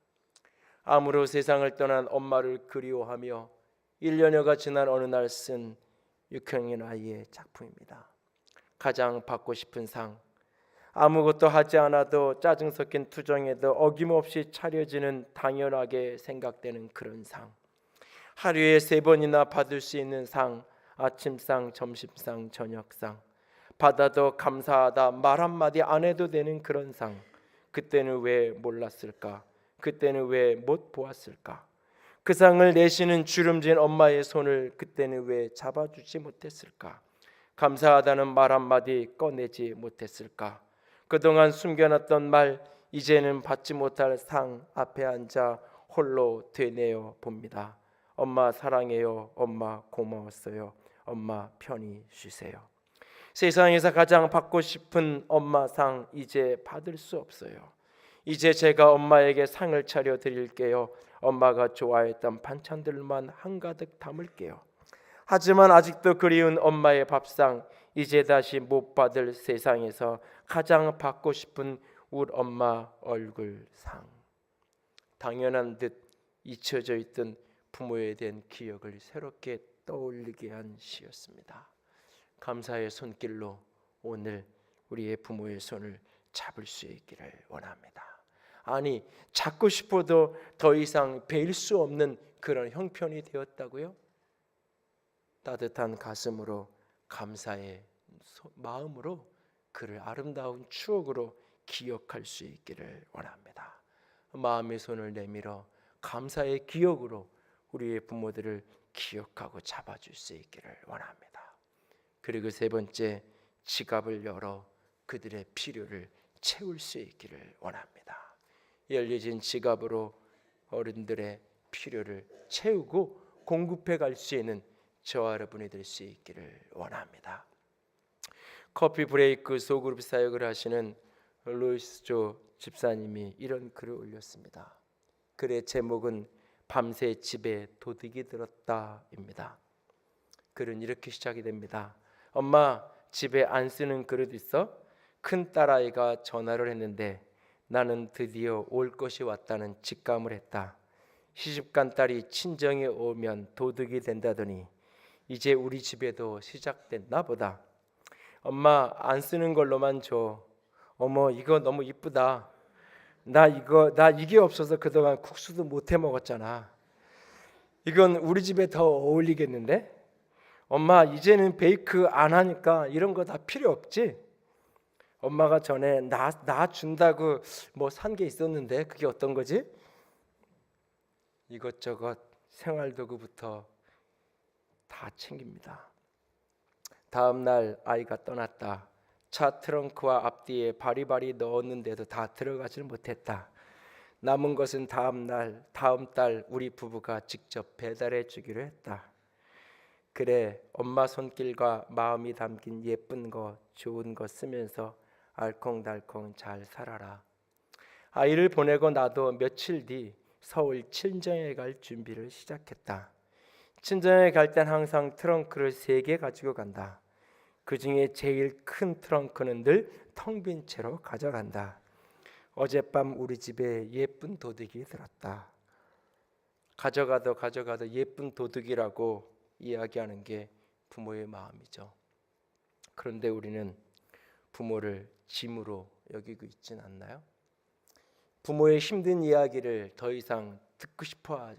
Speaker 1: 암으로 세상을 떠난 엄마를 그리워하며 1년여가 지난 어느 날 쓴 6학년 아이의 작품입니다. 가장 받고 싶은 상, 아무것도 하지 않아도 짜증 섞인 투정에도 어김없이 차려지는 당연하게 생각되는 그런 상, 하루에 3번이나 받을 수 있는 상, 아침상, 점심상, 저녁상, 받아도 감사하다 말 한마디 안 해도 되는 그런 상, 그때는 왜 몰랐을까? 그때는 왜 못 보았을까? 그 상을 내쉬는 주름진 엄마의 손을 그때는 왜 잡아주지 못했을까? 감사하다는 말 한마디 꺼내지 못했을까? 그동안 숨겨놨던 말, 이제는 받지 못할 상 앞에 앉아 홀로 되뇌어 봅니다. 엄마 사랑해요. 엄마 고마웠어요. 엄마 편히 쉬세요. 세상에서 가장 받고 싶은 엄마 상 이제 받을 수 없어요. 이제 제가 엄마에게 상을 차려 드릴게요. 엄마가 좋아했던 반찬들만 한가득 담을게요. 하지만 아직도 그리운 엄마의 밥상, 이제 다시 못 받을 세상에서 가장 받고 싶은 우리 엄마 얼굴상. 당연한 듯 잊혀져 있던 부모에 대한 기억을 새롭게 떠올리게 한 시였습니다. 감사의 손길로 오늘 우리의 부모의 손을 잡을 수 있기를 원합니다. 아니, 잡고 싶어도 더 이상 베일 수 없는 그런 형편이 되었다고요? 따뜻한 가슴으로 감사의 마음으로 그를 아름다운 추억으로 기억할 수 있기를 원합니다. 마음의 손을 내밀어 감사의 기억으로 우리의 부모들을 기억하고 잡아줄 수 있기를 원합니다. 그리고 세 번째, 지갑을 열어 그들의 필요를 채울 수 있기를 원합니다. 열려진 지갑으로 어른들의 필요를 채우고 공급해 갈 수 있는 저와 여러분이 될 수 있기를 원합니다. 커피 브레이크 소그룹 사역을 하시는 루이스 조 집사님이 이런 글을 올렸습니다. 글의 제목은 밤새 집에 도둑이 들었다입니다. 글은 이렇게 시작이 됩니다. 엄마, 집에 안 쓰는 그릇 있어? 큰 딸아이가 전화를 했는데 나는 드디어 올 것이 왔다는 직감을 했다. 시집간 딸이 친정에 오면 도둑이 된다더니 이제 우리 집에도 시작됐나 보다. 엄마, 안 쓰는 걸로만 줘. 어머, 이거 너무 이쁘다. 나 이게 없어서 그동안 국수도 못 해 먹었잖아. 이건 우리 집에 더 어울리겠는데? 엄마, 이제는 베이크 안 하니까 이런 거 다 필요 없지? 엄마가 전에 나 준다고 뭐 산 게 있었는데 그게 어떤 거지? 이것저것 생활도구부터 다 챙깁니다. 다음 날 아이가 떠났다. 차 트렁크와 앞뒤에 바리바리 넣었는데도 다 들어가질 못했다. 남은 것은 다음 달 우리 부부가 직접 배달해 주기로 했다. 그래, 엄마 손길과 마음이 담긴 예쁜 거, 좋은 거 쓰면서 알콩달콩 잘 살아라. 아이를 보내고 나도 며칠 뒤 서울 친정에 갈 준비를 시작했다. 친정에 갈 땐 항상 트렁크를 3개 가지고 간다. 그 중에 제일 큰 트렁크는 늘 텅 빈 채로 가져간다. 어젯밤 우리 집에 예쁜 도둑이 들었다. 가져가도 예쁜 도둑이라고 이야기하는 게 부모의 마음이죠. 그런데 우리는 부모를 짐으로 여기고 있진 않나요? 부모의 힘든 이야기를 더 이상 듣고 싶어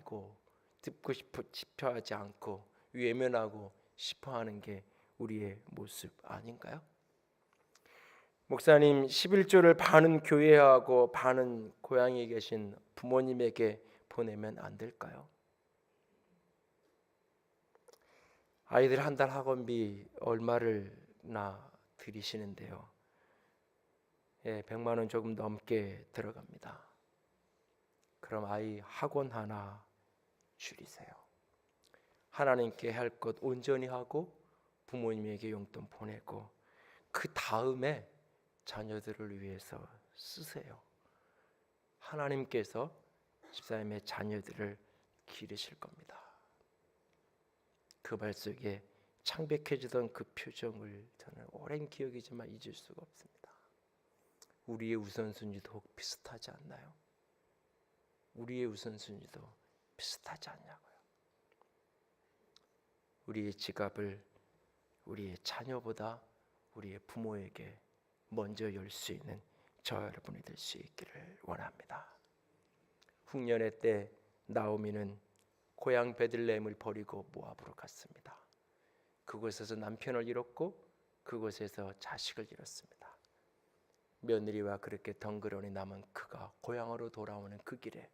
Speaker 1: 하지 않고 외면하고 싶어 하는 게 우리의 모습 아닌가요? 목사님, 11조를 반은 교회하고 반은 고향에 계신 부모님에게 보내면 안 될까요? 아이들 한 달 학원비 얼마를나 들이시는데요? 100만 원 조금 넘게 들어갑니다. 그럼 아이 학원 하나 줄이세요. 하나님께 할 것 온전히 하고 부모님에게 용돈 보내고 그 다음에 자녀들을 위해서 쓰세요. 하나님께서 집사님의 자녀들을 기르실 겁니다. 그 말 속에 창백해지던 그 표정을 저는 오랜 기억이지만 잊을 수가 없습니다. 우리의 우선순위도 비슷하지 않나요? 우리의 우선순위도 비슷하지 않냐고요. 우리의 지갑을 우리의 자녀보다 우리의 부모에게 먼저 열 수 있는 저와 여러분이 될 수 있기를 원합니다. 흉년의 때 나오미는 고향 베들레헴을 버리고 모압으로 갔습니다. 그곳에서 남편을 잃었고 그곳에서 자식을 잃었습니다. 며느리와 그렇게 덩그러니 남은 그가 고향으로 돌아오는 그 길에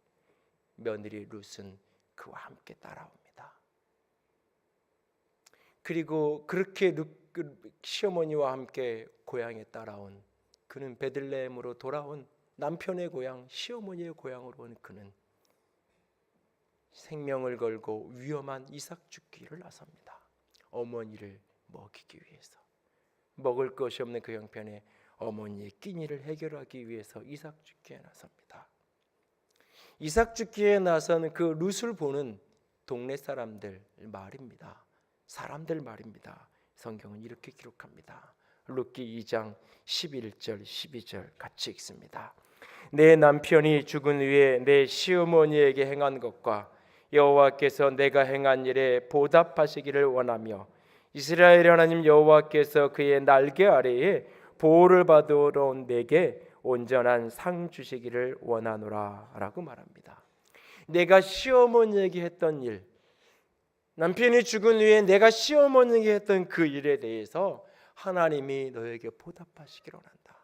Speaker 1: 며느리 룻은 그와 함께 따라옵니다. 그리고 그렇게 시어머니와 함께 고향에 따라온 그는 베들레헴으로 돌아온 남편의 고향, 시어머니의 고향으로 온 그는 생명을 걸고 위험한 이삭 죽기를 나섭니다. 어머니를 먹이기 위해서. 먹을 것이 없는 그 형편에 어머니의 끼니를 해결하기 위해서 이삭 죽기에 나섭니다. 이삭 죽기에 나선 그 룻을 보는 동네 사람들 말입니다. 성경은 이렇게 기록합니다. 룻기 2장 11절 12절 같이 읽습니다. 내 남편이 죽은 후에 내 시어머니에게 행한 것과 여호와께서 내가 행한 일에 보답하시기를 원하며 이스라엘 하나님 여호와께서 그의 날개 아래에 보호를 받으러 온 내게 온전한 상 주시기를 원하노라 라고 말합니다. 내가 시어머니에게 했던 일, 남편이 죽은 후에 내가 시어머니에게 했던 그 일에 대해서 하나님이 너에게 보답하시기를 원한다.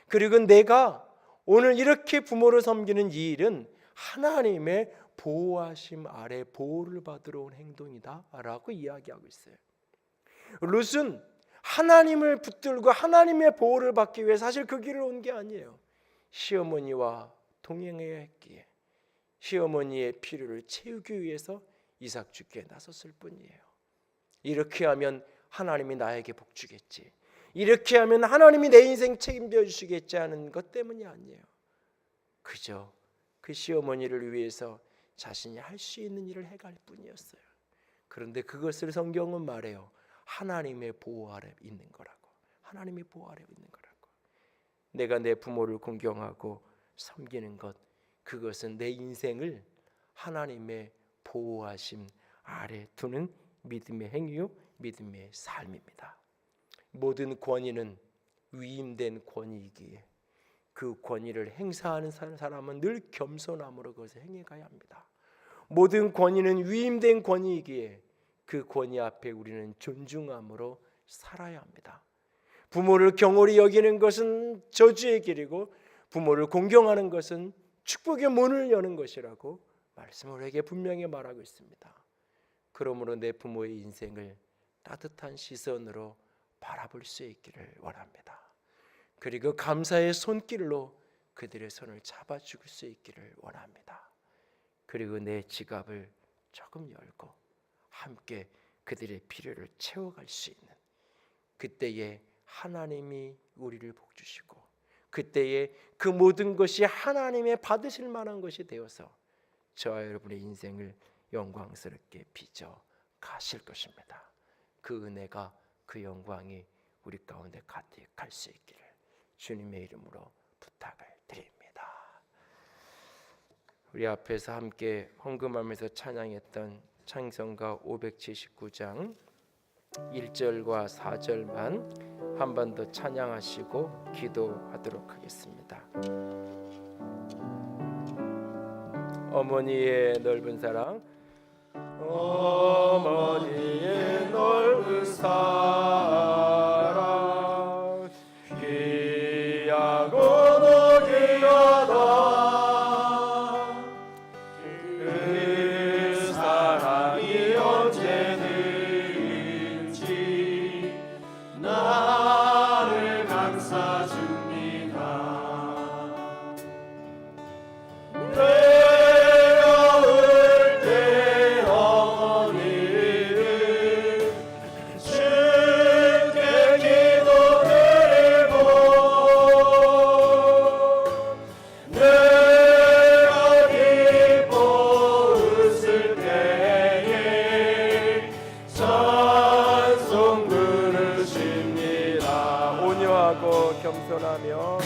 Speaker 1: 그리고 내가 오늘 이렇게 부모를 섬기는 이 일은 하나님의 보호하심 아래 보호를 받으러 온 행동이다 라고 이야기하고 있어요. 룻은 하나님을 붙들고 하나님의 보호를 받기 위해 사실 그 길을 온 게 아니에요. 시어머니와 동행해야 했기에 시어머니의 필요를 채우기 위해서 이삭 죽기에 나섰을 뿐이에요. 이렇게 하면 하나님이 나에게 복 주겠지, 이렇게 하면 하나님이 내 인생 책임져 주시겠지 하는 것 때문이 아니에요. 그저 그 시어머니를 위해서 자신이 할 수 있는 일을 해갈 뿐이었어요. 그런데 그것을 성경은 말해요. 하나님의 보호 아래 있는 거라고. 하나님의 보호 아래 있는 거라고. 내가 내 부모를 공경하고 섬기는 것, 그것은 내 인생을 하나님의 보호하심 아래 두는 믿음의 행위요, 믿음의 삶입니다. 모든 권위는 위임된 권위이기에 그 권위를 행사하는 사람은 늘 겸손함으로 그것을 행해가야 합니다. 모든 권위는 위임된 권위이기에 그 권위 앞에 우리는 존중함으로 살아야 합니다. 부모를 경홀히 여기는 것은 저주의 길이고 부모를 공경하는 것은 축복의 문을 여는 것이라고 말씀을 우리에게 분명히 말하고 있습니다. 그러므로 내 부모의 인생을 따뜻한 시선으로 바라볼 수 있기를 원합니다. 그리고 감사의 손길로 그들의 손을 잡아줄 수 있기를 원합니다. 그리고 내 지갑을 조금 열고 함께 그들의 필요를 채워갈 수 있는, 그때에 하나님이 우리를 복주시고 그때에 그 모든 것이 하나님의 받으실 만한 것이 되어서 저와 여러분의 인생을 영광스럽게 빚어 가실 것입니다. 그 은혜가, 그 영광이 우리 가운데 가득할 수 있기를 주님의 이름으로 부탁을 드립니다. 우리 앞에서 함께 헌금하면서 찬양했던 찬송가 579장 1절과 4절만 한 번 더 찬양하시고 기도하도록 하겠습니다. 어머니의 넓은 사랑, 어머니의 넓은 사랑, 귀하고도 귀하다. 그 사랑이 언제든지 나를 감싸줍니다. 겸손하며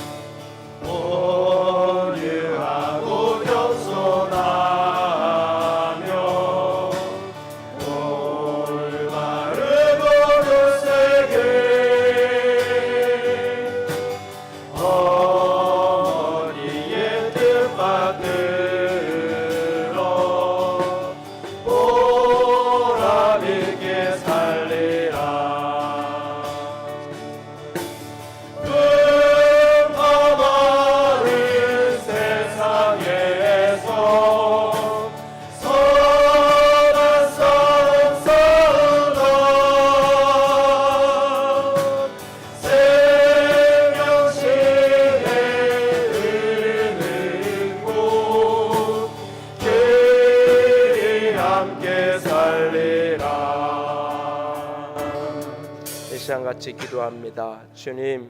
Speaker 1: 온유하고 겸손하며 올바르고 굳세게 어머니의 뜻받들어 보람있게 살리라. 같이 기도합니다. 주님,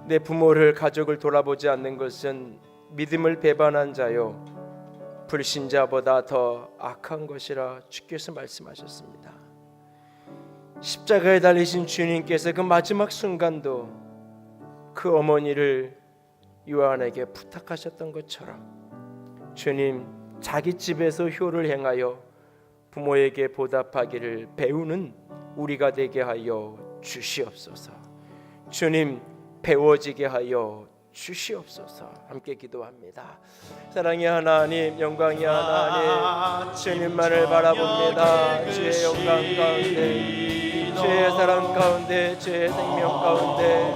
Speaker 1: 내 부모를, 가족을 돌아보지 않는 것은 믿음을 배반한 자요 불신자보다 더 악한 것이라 주께서 말씀하셨습니다. 십자가에 달리신 주님께서 그 마지막 순간도 그 어머니를 요한에게 부탁하셨던 것처럼 주님, 자기 집에서 효를 행하여 부모에게 보답하기를 배우는 우리가 되게 하여 주시옵소서. 주님, 배워지게 하여 주시옵소서. 함께 기도합니다. 사랑의 하나님, 영광의 하나님, 주님만을 바라봅니다. 주의 영광 가운데, 주의 사랑 가운데, 주의 생명 가운데,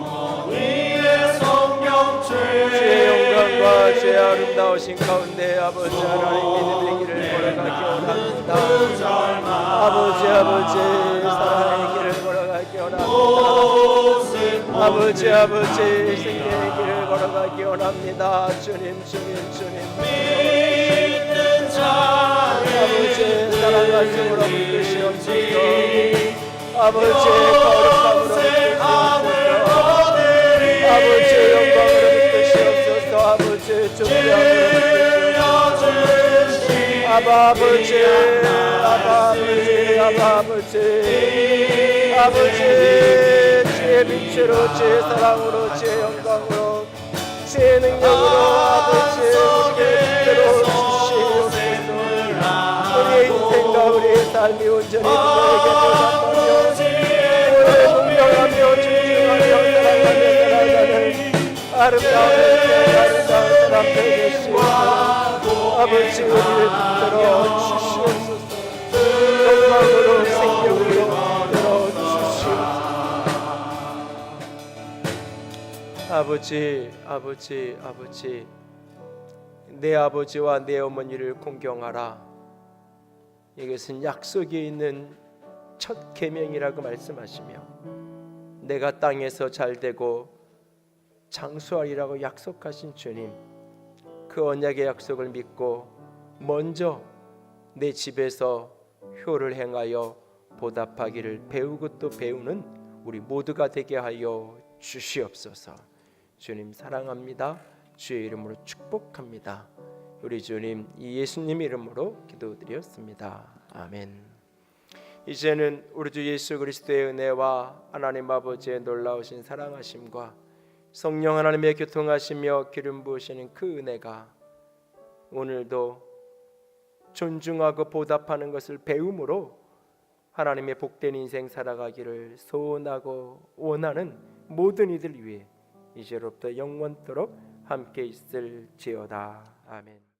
Speaker 1: 주의 영광과 주의 아름다우신 가운데 아버지 하나님 믿음의 길을 걸어가기 원합니다. 아버지 사랑의 길을 걸어가기 원합니다. 아버지 생명의 길을 걸어가기 원합니다. 주님 아버지 사랑하심으로 붙드시옵소서. 아버지 거룩함으로 붙드시옵소서. 아버지 영광으로 붙드시옵소서. 아버지 존귀함으로 붙드시옵소서. 아버지 주의 빛으로, 주의 사랑으로, 주의 영광으로, 주의 능력으로 아버지 우리에게 빛으로 주시옵소서. 우리의 인생과 우리의 삶이 온전히 그에게 보답하며 우리의 공평하며 존중하며 사랑하며 살아가는 아름다운 사람 되게 하시옵소서. 아버지 우리를 붙들어 주시옵소서. 영광으로 생명으로 붙들어 주시옵소서. 아버지 내 아버지와 내 어머니를 공경하라. 이것은 약속이 있는 첫 계명이라고 말씀하시며 내가 땅에서 잘되고 장수하리라고 약속하신 주님, 그 언약의 약속을 믿고 먼저 내 집에서 효를 행하여 보답하기를 배우고 또 배우는 우리 모두가 되게 하여 주시옵소서. 주님 사랑합니다. 주의 이름으로 축복합니다. 우리 주님 이 예수님 이름으로 기도드렸습니다. 아멘. 이제는 우리 주 예수 그리스도의 은혜와 하나님 아버지의 놀라우신 사랑하심과 성령 하나님의 교통하시며 기름 부으시는 그 은혜가 오늘도 존중하고 보답하는 것을 배움으로 하나님의 복된 인생 살아가기를 소원하고 원하는 모든 이들 위해 이제로부터 영원토록 함께 있을지어다. 아멘.